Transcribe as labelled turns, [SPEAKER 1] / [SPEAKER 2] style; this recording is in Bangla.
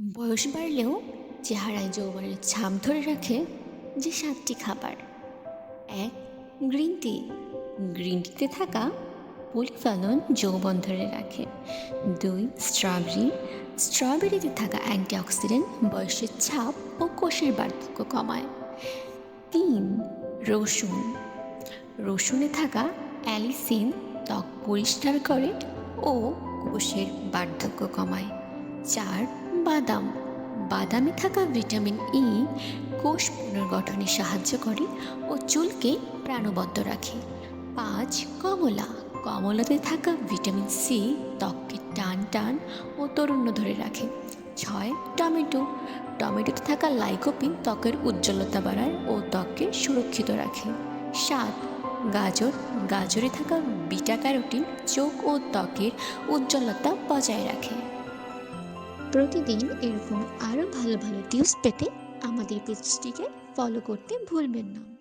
[SPEAKER 1] বয়স বাড়লেও চেহারায় যৌবনের ছাপ ধরে রাখে যে 7টি খাবার। ১. Green tea. গ্রিন টিতে থাকা পলিফেনল যৌবন ধরে রাখে। ২. স্ট্রবেরি। স্ট্রবেরিতে থাকা অ্যান্টিঅক্সিডেন্ট বয়সের ছাপ ও কোষের বার্ধক্য কমায়। ৩. রসুন। রসুনে থাকা অ্যালিসিন ত্বক পরিষ্কার করে ও কোষের বার্ধক্য কমায়। ৪. বাদাম। বাদামে থাকা ভিটামিন ই কোষ পুনর্গঠনে সাহায্য করে ও চুলকে প্রাণবন্ত রাখে। ৫. কমলা। কমলাতে থাকা ভিটামিন সি ত্বককে টান টান ও তারুণ্য ধরে রাখে। ৬. টমেটো। টমেটোতে থাকা লাইকোপিন ত্বকের উজ্জ্বলতা বাড়ায় ও ত্বককে সুরক্ষিত রাখে। ৭. গাজর। গাজরে থাকা বিটা ক্যারোটিন চোখ ও ত্বকের উজ্জ্বলতা বজায় রাখে। প্রতিদিন এরকম আরও ভালো ভালো টিপস পেতে আমাদের পেজটিকে ফলো করতে ভুলবেন না।